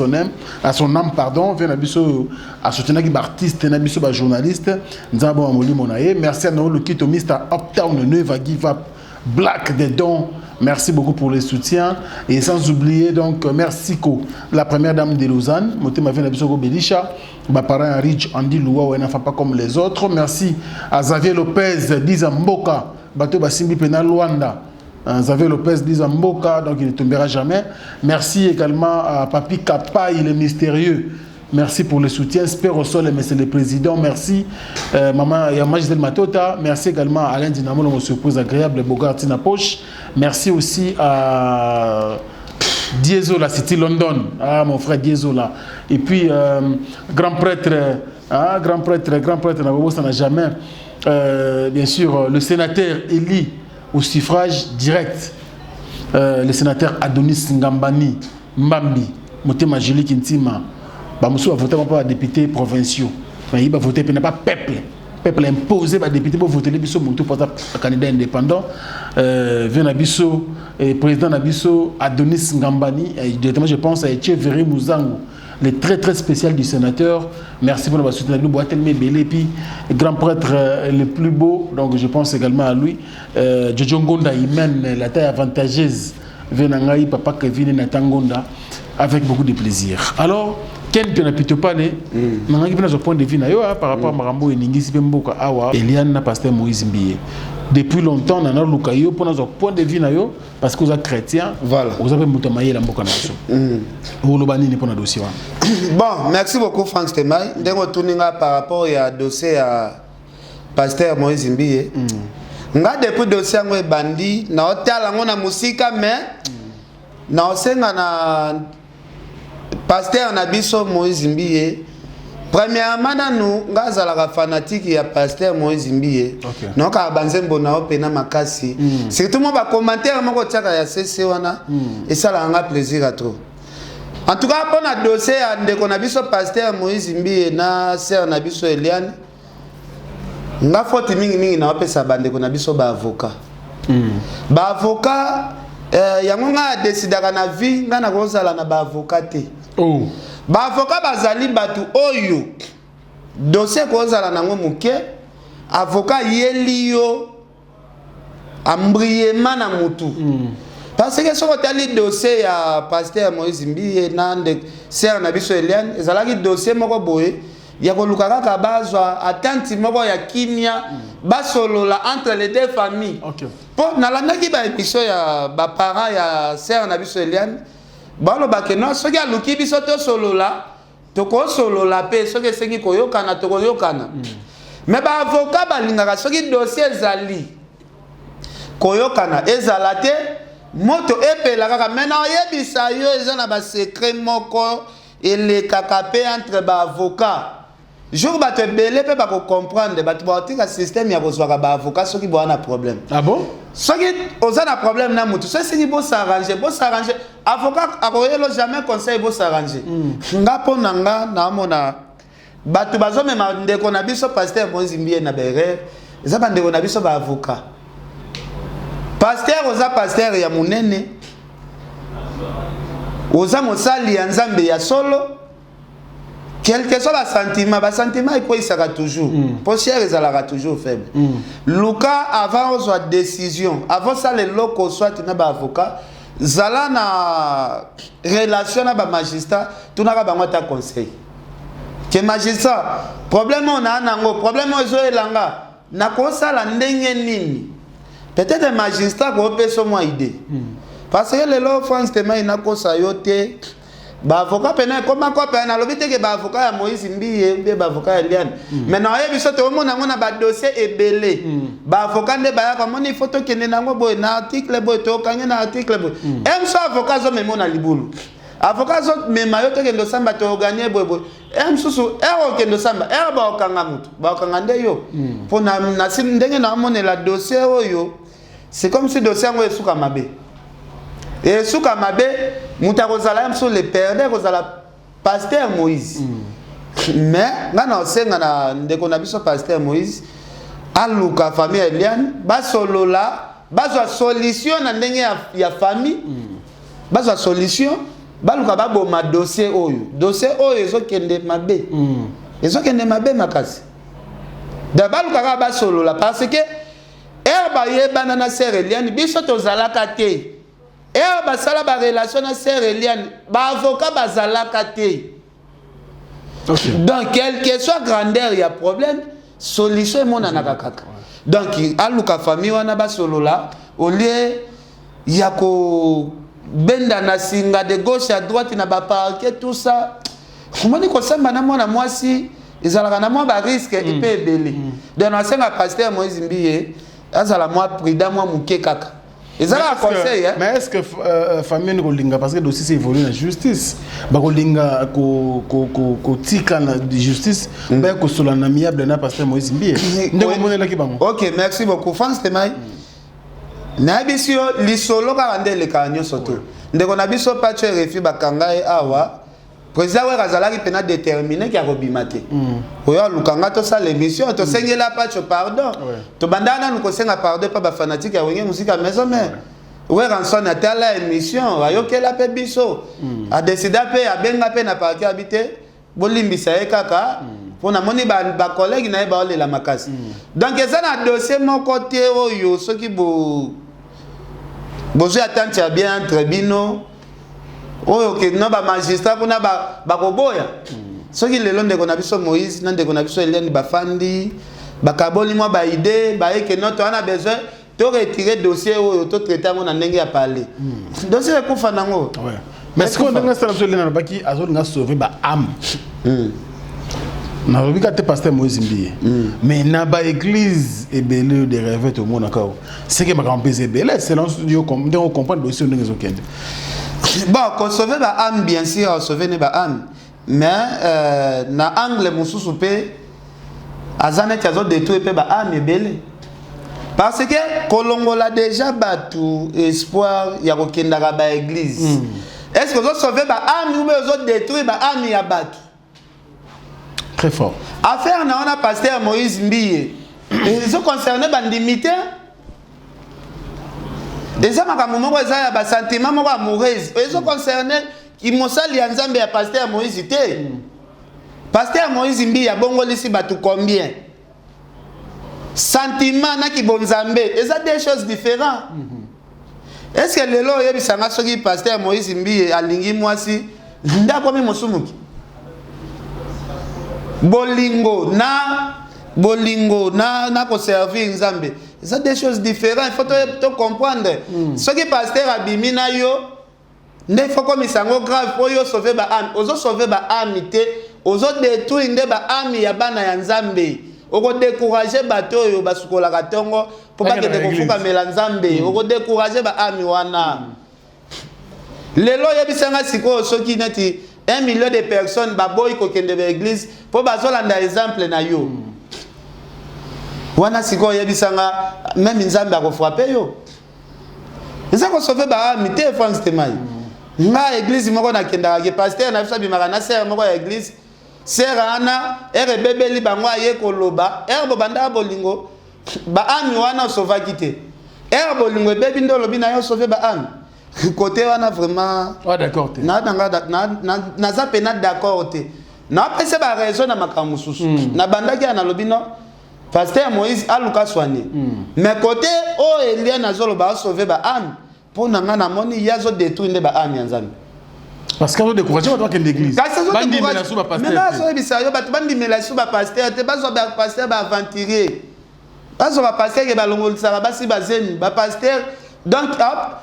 son âme pardon, vient un abisso à soutenir qui artiste, un abisso journaliste, Nzabo Amoli Monaye. Merci à nous le kit au Mr Uptown Never Give Up Black des dons. Merci beaucoup pour le soutien et sans oublier donc merci la première dame de Lausanne, Motema vient abisso Belisha, ma parent Rich Andy Loua ou n'a pas comme les autres. Merci à Xavier Lopez Dizamboka, bateau Basimbi Penal Luanda. Xavier Lopez Dizamboka, donc il ne tombera jamais. Merci également à Papi Kapa, il est mystérieux. Merci pour le soutien. Spero Sol, mais c'est le président. Merci. Maman Yama Gisèle Matota. Merci également à Alain Dinamo, mon surprise agréable, Bogart Tina Poche. Merci aussi à Diesola, City London. Ah, mon frère Diesola. Et puis, grand prêtre, ça n'a jamais. Bien sûr, le sénateur Eli. Au suffrage direct, le sénateur Adonis Ngambani Mbambi, Motema Julie Kintima, Bamoussou a voté pour les députés provinciaux. Il va voter pour ne pas peuple imposé par les députés pour voter les bisous pour un candidat indépendant. Vient Nabiso et président Nabiso Adonis Ngambani, directement je pense à Echeverry Mouzango, le très très spécial du sénateur. Merci pour notre soutien. Nous Boatelme Belepi, grand prêtre le plus beau. Donc je pense également à lui. Jojo Ngonda, il mène la taille avantageuse. Venangaï, papa Kevin Natangonda, avec beaucoup de plaisir. Alors, Ken Piana plutôt pas né. Nangaï Piana, son point de vue, par rapport à Marambo et Ningisi Bemboka Awa, Eliane, pasteur Moïse Mbiye. depuis longtemps on a lukayo pour notre point de vue na yo parce que vous êtes chrétien. Voilà. Vous avez mutamaye la mboka naso. Vous le banini pour notre dossier. Bon, merci beaucoup Franck Stemay. Ndenge tuninga par rapport à dossier à pasteur Moïse Mbiye. Nga depuis dossier ngo bandi na hôtel ngo na musika mais na osenga na pasteur na biso Moïse Mbiye. Premièrement, nous sommes fanatiques de pasteur Moïse Mbiye. Nous sommes pena makasi. Surtout moi commentaire moi ya CC wana et ça a plaisir à trop. En tout cas, pour notre dossier ndeko na biso pasteur Moïse Mbiye na sœur na biso Eliane. Nga faute mingi na opesa bandeko na biso ba avocat. Ba avocat yango nga décidaka na vie nga na kozala na ba avocat te. Oh. Ba avocat bazali batu oyo dossier kozala nango muke avocat yeliyo ambriema na mutu parce que soko tali dossier ya pasteur Moïse Mbiye nande sœur na biso Eliane ezalaki dossier moko boye ya koluka kaka bazwa attente moko ya kimia basolola entre les deux familles. OK. Pour nalandaki ba émission ya ba parents ya sœur na biso Eliane balo bakeno soki aluki biso to solola toko solola pe soki sengi koyokana toko yokana mais ba avocat balingaka soki dossier ezali koyokana ezalate moto epela kaka maintenant oyebisa yo eza na ba secret moko elekaka pe entre ba avocat jour bato ebele pe bako comprendre bato baotika système ya kozwaka ba avocat soki boa na problème. Ah bon? Soki oza na problème na mutu soki singi bo s'arranger avocat akoyelo jamais conseil bo s'arranger nga pona nga na mona bato bazomema ndeko na biso pasteur Moïse Mbiye na berere eza bandeko na biso ba avocat pasteur oza pasteur ya munene oza mosali ya Nzambe ya solo quel que soit le sentiment il peut y toujours. Pour cher ils toujours faible. Luka avant soit décision, avant ça les locaux soit tu n'as pas avocat, zala na relation na ba magistrat, tu n'as pas ta conseil. Que magistrat, problème on a nango, problème on zo elanga, na kosa la ndenge nini. Peut-être magistrat ko peut so moi idée. Parce que les lois France tellement na kosa yote. Ba avocat pena comment quoi pena lobité que ba avocat ya Moïse Mbiye ou ba avocat Eliane mais na yebi sote o mona ngona ba dossier ebele ba avocat nde ba ya ka moni photo kende nango boy na article boy to kanye na article boy em so avocat zo memo na libulu avocat zo mema yo to kendo samba to gagner boy boy em susu ero kendo samba ero ba okanga mutu ba okanga nde yo po na sim ndenge na mona la dossier oyo c'est comme si dossier ngo esuka mabe et suka mabe muta kozala mso le perdre kozala pasteur Moïse mais ngana osenga na ndeko na biso pasteur Moïse aluka famille Eliane basolola bazwa solution na ndenge ya famille bazwa solution baluka baboma dossier oyo ezokende mabe makasi da baluka ka basolola parce que erba yebana na sœur Eliane biso tozalaka te et basala ba relation na sœur Eliane ba avocat bazalaka te. Donc quel que soit grandeur il y a problème solution mon anaka kaka. Donc aluka famille wana ba solola au lieu ya ko benda na singa de gauche à droite na ba parquet tout ça. Comment ni ko samba na mwana mwasi ezalaka na mwa ba risque ipé belé. Donc na senga pasteur Moïse Mbiye azala mwa prudent mwa muke kaka. Mais est-ce que famille Ngolinga parce que le dossier évolue dans la justice, Ngolinga ko tika na justice, ba ko solana amiable na pasteur Moïse Mbiye. Ndeko monela ki bango. OK, merci beaucoup. France Temay. Na biso lisolo ka ndele ka nyoso to. Ndeko na biso pa tue refi bakanga e awa. Président wa kazalaki pena déterminé ki akobimate. Oyo lukanga to sa l'émission to sengela pa cho pardon. To bandana nuko senga pardon pa ba fanatique ya wenge musika maison mais. Ouais ranson na tala émission ayokela pe biso. A décider pe abenga pe na parti habité bolimbisa e kaka. Pona moni ba collègue na e ba olela makasi. Donc ça na dossier mon côté oyo soki bo bozo attente ya bien entre bino. Oyo ke no ba magistrat kuna ba koboya soki lelo ndeko na biso Moïse na ndeko na biso Eliane bafandi bakaboli moi ba idée ba que notre on a besoin de retirer dossier ou to traiter mon ndenge ya parler dossier ko fanango ouais mais ce qu'on a ça absolument na baki azol nga sauver ba âme na robika te pasteur Moïse Mbiye mais na ba église et belé de rêver tout le monde encore c'est que ma grand pèse belé c'est là on comprend dossier ndenge zokende bon ko sauver ba âme bien sûr sauver ne ba âme mais na angle mususu pe azanet azo détruire pe ba âme belé parce que kolongola déjà batu espoir ya kokendaka ba église est-ce que vous sauver ba âme ou vous détruire ba âme ya batu très fort affaire na on a pasteur Moïse Mbiye ils sont concernés bandimité déjà makambo moko eza ya ba sentiment moko amoureuse ils sont concernés qui mosali ya nzambe ya pasteur Moïse te pasteur Moïse Mbiye ya bongo lisi batu combien sentiment na ki bonzambe eza des choses différentes est-ce que lelo yebisanga soki pasteur Moïse Mbiye alingi mwasi ndako mi mosumuki bolingo na ko servir nzambe eza des choses différentes il faut te comprendre soki pasteur abimi na yo nde faut comme isango grave pour yo sauver ba âme ozo sauver ba âme te ozo détruire nde ba âme ya bana ya nzambe oko décourager bato yo basukola katongo pour pas que de kofuka mela nzambe oko décourager ba âme wana lelo yebisanga siko soki neti 1 million de personnes baboy ko kende ba église pour bazolanda exemple na yo wana siko yebisanga même nzambe akofrapper yo eza ko sauver ba âme te France temai nga église moko na kenda ke pasteur na biso bimaka na sœur moko ya église sœur ana bebeli bango aye koloba bobanda bolingo ba âme wana sauvaki te bolingo bebi ndolo bina yo sauver ba âme côté wana vraiment d'accord te na za pena d'accord te na pese ba raison na makambo susu na bandaki na lobino pasteur Moïse aluka soigné mais côté o Elia na zolo ba sauver ba âme pour nanga na moni yazo détruire ba âme nzambe parce que on décourager on doit que l'église bandi mela sou ba pasteur mais là so bisayo bat bandi mela sou ba pasteur te bazo ba pasteur ba aventurier bazo ba pasteur ke ba longolisa ba si ba zeni ba pasteur donc hop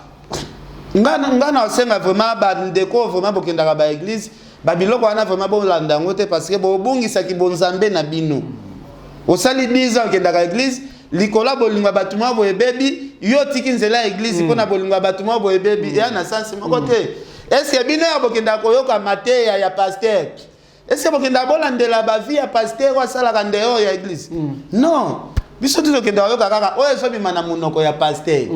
ngana osenga vraiment ba ndeko vraiment bokenda ba église ba biloko wana vraiment bon landa ngote parce que bo bungisa ki bonzambe na bino osali 10 ans kenda ka église likola bolingwa batuma bo ebebi yo tiki nzela église pona bolingwa batuma bo ebebi ya na sens moko te est-ce que bino ya bokenda koyoka mateya ya pasteur est-ce que bokenda bolandela ba vie ya pasteur wa sala ka ndeo ya église non biso tu kenda koyoka kaka oyo so bima na munoko ya pasteur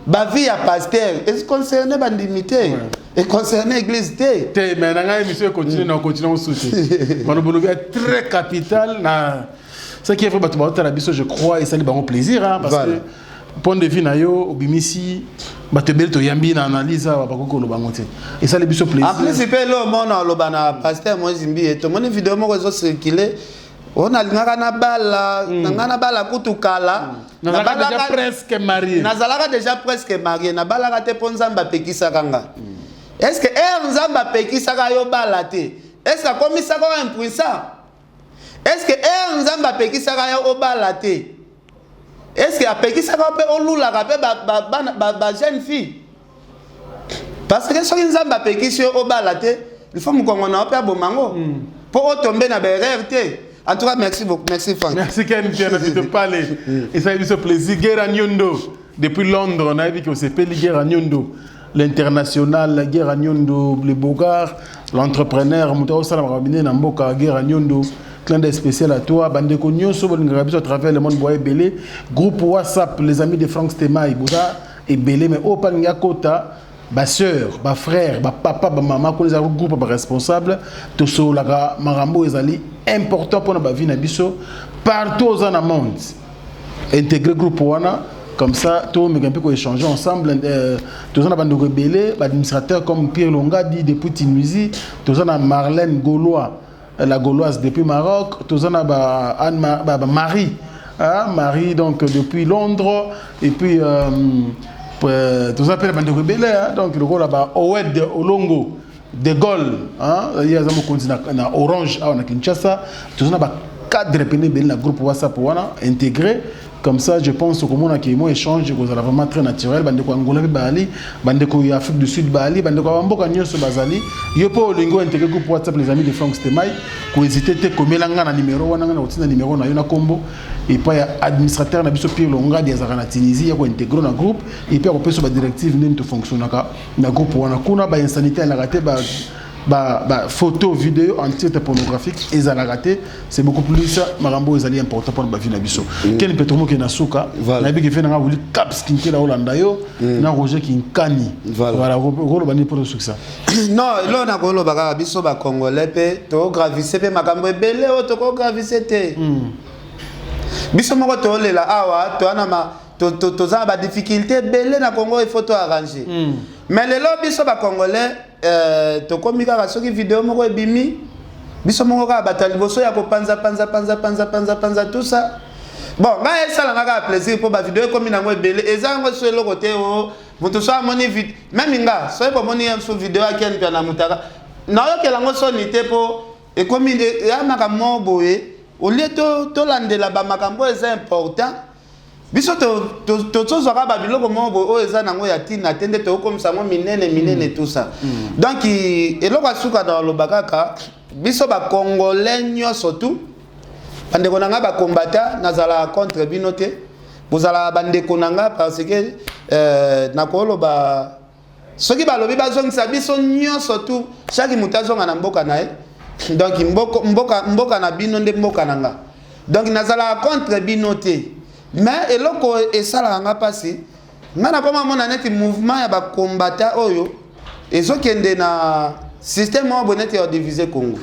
ba vie ya pasteur est concerné ba limité et concerné église te mais na ngai monsieur continue on souci manobono est très capital na ce qui est vrai bato la biso je crois et ça lui bon plaisir hein, parce que point de vue na yo obimisi bato bel to yambi na analyse ba ko lo bangote et ça les biso plaisir en principe le monde lo bana pasteur Moïse Mbiye to mon vidéo moko zo circuler on a ngaka na bala ngana bala kutukala na bala déjà presque marié na zalaka déjà presque marié na bala te ponza mbapekisa kanga est-ce que nzamba pekisa ka yo bala te est-ce que comme ça ko impuissant est-ce que nzamba apekisa ka yo obala te est-ce que apekisa ka pe olula ka pe ba jeune fille parce que soki nzamba apekisi yo obala te il faut mukongo na pe abomango pour tomber na berère te en tout cas merci beaucoup merci Franck merci Ken Pierre de te parler et ça a eu ce plaisir guerre à Nyondo depuis Londres on a vu que c'est peli guerre à Nyondo l'international la guerre à Nyondo le Bogard l'entrepreneur Moutao Salam Rabine na mboka guerre à Nyondo clin d'œil spécial à toi bandeko nyonso bolinga à travers le monde boye belé groupe WhatsApp les amis de Franck Stemai boza et belé mais au palinga kota ba sœur ba frère ba papa ba maman ko les groupe ba responsable to so la marambo ezali important pour na vie na biso partout dans le monde intégrer groupe wana comme ça tout mais un peu qu'on échanger ensemble tous on a bandeko belé administrateur comme Pierre Longadi depuis Tunisie tous on a Marlène Gaulois la Gauloise depuis Maroc, tous on a Anne Marie, Marie donc depuis Londres et puis tous on appelle Bandeko Belé donc le rôle là-bas Owed Olongo de Gaulle il y a un continent na Orange à Kinshasa tous on a cadre pénébé dans le groupe WhatsApp wana intégré. Comme ça, je pense que mon échange est vraiment très naturel. Bandeko Angola Bali, bandeko Afrique du Sud Bali, bandeko Amboka Nyonso Bazali. Yo po lingo intégré groupe WhatsApp les amis de Franck Stemai. Ko hésiter te komelanga na numéro wana na otina numéro na yo na kombo. Et puis administrateur na biso Pierre Longa dia za na Tunisie ya ko intégrer na groupe et puis ko peso ba directive nini to fonctionnaka na groupe wana kuna ba insanité la raté ba photo vidéo en titre pornographique et ça l'a raté c'est beaucoup plus marambo ezali important pour la vie na biso ken petromo ke na suka na bi ke fait na wuli caps kinki la Hollanda yo na Roger Kinkani voilà rolo bani pour le succès non lo na ko lo baka biso ba congolais pe to gravissé pe makambo ebele o to ko gravissé te biso moko to lela awa to ana ma to za ba difficulté belé na Congo il faut to arranger mais le lo biso ba congolais to komika ka soki vidéo moko ebimi biso moko ka batali boso ya ko panza tout ça bon nga esala nga plaisir pour ba vidéo komi na ngo ebele ezango so eloko te o mutu so amoni vite même nga so e pomoni so vidéo akeni pia na mutaka na yo kela ngo so ni te po e komi ya makambo boye au lieu to landela ba makambo est important biso to zaka ba biloko mo o eza nango ya tina tende to komisa ngo minene tout ça donc eloko asuka dans le bakaka biso ba congolais nyonso tout bandeko nanga ba combattant nazala contre binote bozala bandeko nanga parce que nakolo ba soki balobi bazongisa biso nyonso tout chaque mutazonga na mboka nae donc mboka na bino nde mboka nanga donc nazala contre binote mais eloko esala nga pasi ngana koma mona neti mouvement ya ba combattant oyo ezokende na système o bonete ya diviser Congo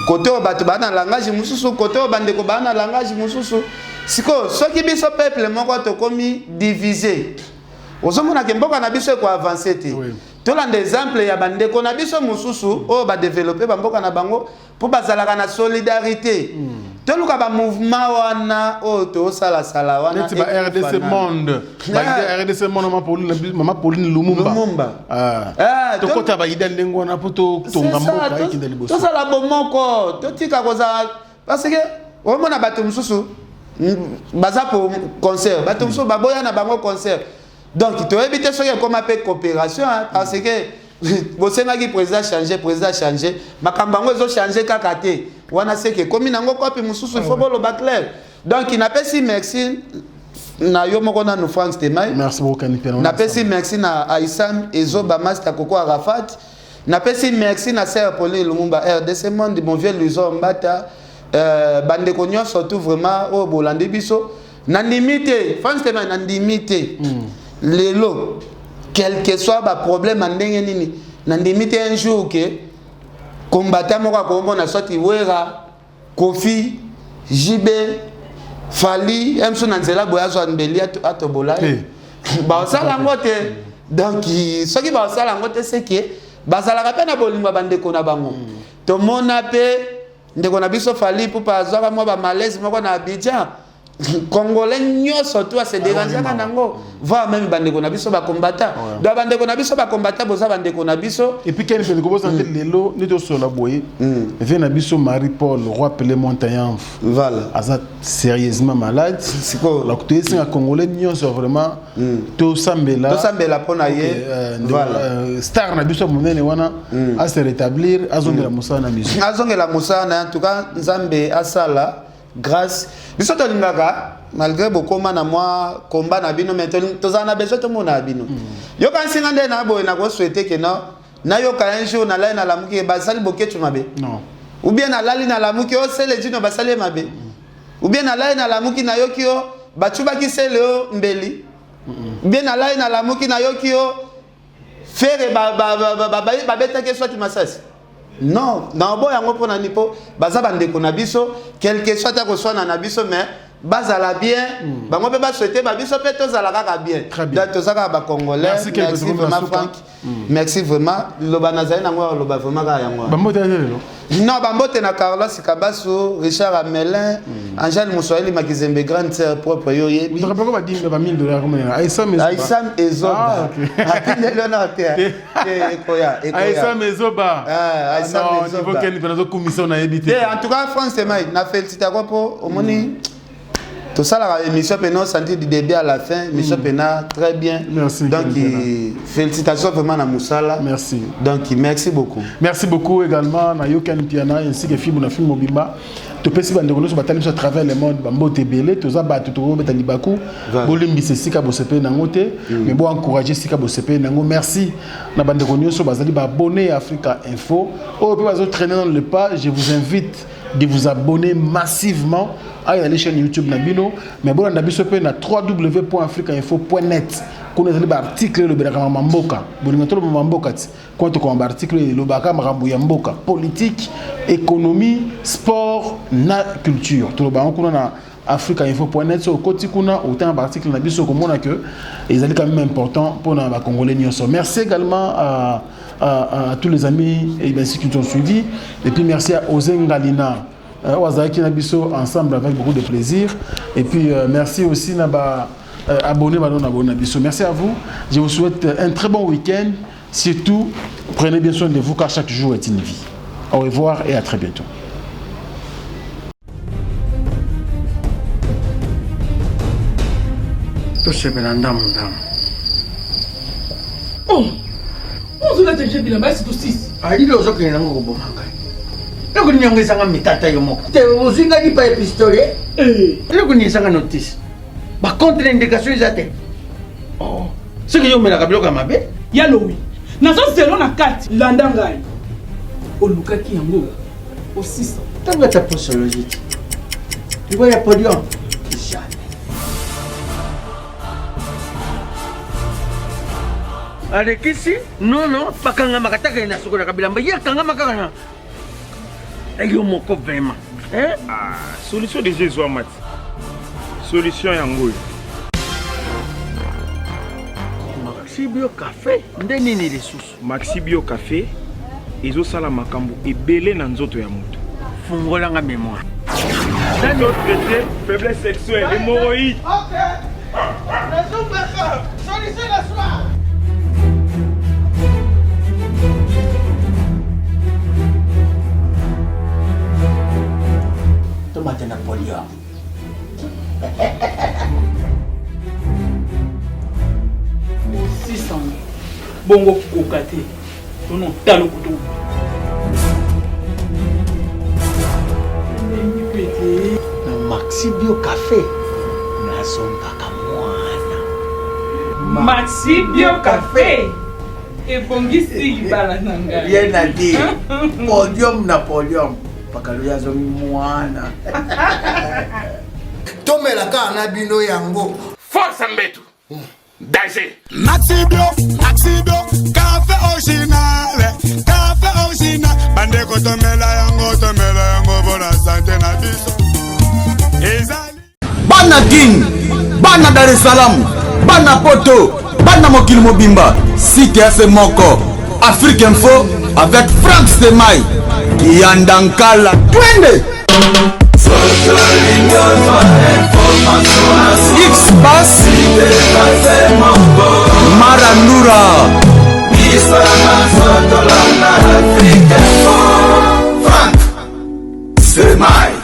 côté o bato bana langage mususu côté o bandeko bana langage mususu siko soki biso peuple moko to komi diviser ozomona ke mboka na biso ko avancer te tolanda exemple ya bandeko na biso mususu o ba développer ba mboka na bango pour bazalaka na solidarité toluka ba mouvement wana o to sala wana neti ba RDC monde ba RDC monde mama Pauline Lumumba to kota ba ida ndengo na poto tonga mboka ikinde liboso to sala bomoko to tika koza parce que o mona bato mususu baza pour concert bato mususu baboya na bango concert donc to éviter ce qui comme appel coopération parce que bosenga ki président changer makambango ezo changer kaka te wana seke komi nango kopi mususu il faut bolo clair donc il n'a pas si merci na yo moko na no Franck Stemai merci beaucoup kanipena na pesi merci na Aïssam Ezoba Master Koko Arafat na pesi merci na Sœur Pauline Lumumba RDC monde mon vieux Luzo Mbata bandeko nyonso surtout vraiment o bolande biso na limité Franck Stemai na limité lelo quel que soit ba problème ndenge nini na limité un jour que combattant moko ko na sorti wera Kofi JB Fali emso na nzela boyazo anbeli atobola ba sala ngote donc soki ba sala ngote c'est que bazala ka na bolingo bandeko na bango to mona pe ndeko na biso Fali pour pas azwa mo ba malaise moko na Abidjan Congolais nyonso tout se déranger kanango va même bandeko na biso ba combattant do bandeko na biso ba combattant boza bandeko na biso et puis quel fait ko boza lelo ni to sola boye vient na biso Marie Paul roi Pelé Montagnard voilà azat sérieusement malade siko la côté c'est un Congolais nyonso vraiment to sambela pona ye voilà star na biso monene wana a se rétablir azongela musana musique azongela musana en tout cas Nzambe asala grâce biso to lingaka malgré bokoma na moi combat na bino mais to za na besoin to mona bino yo kan singa nde na boy na ko souhaiter que non na yo ka un jour na la na lamuki basali boketu mabe non ou bien na lali na lamuki o sele dino basali mabe ou bien na la na lamuki na yo kio bachuba ki sele o mbeli ou bien na la na lamuki na yo kio faire ba beta ke soit masasi non dans bo yango pona nipo baza bandeko na biso quelque soit ta ko sona na biso mais bazala bien bango pe ba souhaiter ba biso pe tozala kaka bien donc tozaka ba congolais merci vraiment Franck merci vraiment loba nazali nango loba vraiment ka yango bambote lelo non bambote na Carlos Kabaso Richard Amelin Angel Moussoeli Makizembe grande sœur propre yo yebi on rappelle ko ba dimbe ba $1000 comme Aïssam Ezoba apine Leonard ekoya Aïssam Ezoba Aïssam Ezoba niveau ken penazo commission na ebité en tout cas France Mai na féliciter ko po omoni tout ça la émission pena senti du début à la fin émission pena très bien merci donc félicitations vraiment à Moussala merci donc merci beaucoup également na Yokan Piana ainsi que film na film Mobimba to pesi bande kono so batali à travers le monde bambote belé to za ba to betali baku bolimbi sika bosepe na ngote mais bon encourager sika bosepe na ngo merci na bande kono so bazali ba abonné Africa Info au peu bazo traîner dans le pas je vous invite de vous abonner massivement à la chaîne YouTube Nabino mais bon na biso pe na www.africainfo.net qu'on a des articles le belaka mamboka bolinga to mamboka ti quand to ko article le baka makambo ya mboka politique économie sport na culture to ba on na africainfo.net so koti kuna autant d'articles na biso komona que ils allaient quand même important pour na ba congolais nyonso merci également à tous les amis et bien ceux qui nous ont suivis et puis merci à Ozengalina Wazaki Nabiso ensemble avec beaucoup de plaisir et puis merci aussi Naba abonnez Nabiso. Merci à vous. Je vous souhaite un très bon week-end. Surtout, prenez bien soin de vous car chaque jour est une vie. Au revoir et à très bientôt. Oh, on se l'a déjà bien, mais c'est tout six. Ali lozo kena ngo bomanga. Loko nyongezanga mitata yo moko. Te uzinga ni pa pistolet. Loko nyesanga notice. Ba contre indication izate. Oh. Ce que yo mela kabloka mabe. Yalo oui. Nazo zelo na kati landa ngai. Olukaki yango. O 600. Tanga ta posologie. Tu vois ya podium. Jamais. Avec ici, non, pakanga makataka na soko na kabilamba ya kanga makana. Ayo moko vraiment. Hein? Ah, solution de Jésus Amat. Solution yango. Maxibio café, ndeni ni ressources. Maxibio café ezo sala makambo ebele na nzoto ya moto. Fungola nga mémoire. Dans notre traité, faiblesse sexuelle, hémorroïde. OK. Raison baka. Solution la soir. Tomate Napoléon. Bongo kokate. Tono talo kutu. Maxibio café. Nazonga kamwana. Maxibio café. Et bongisi libala nanga. Bien à dire. Podium Napoléon. Pakaluya zo mwana. Tomela ka na bino yango. Force mbetu. Danger. Maxibio, café original. Bande ko tomela yango bona santé na biso. Ezali. Bana King, Bana Dar es Salaam, Bana Poto, Bana Mokil Mobimba, CTS Moko, Afrique Info avec Franck Stemai, Yandankala, Twende. X-Bass, Marandura.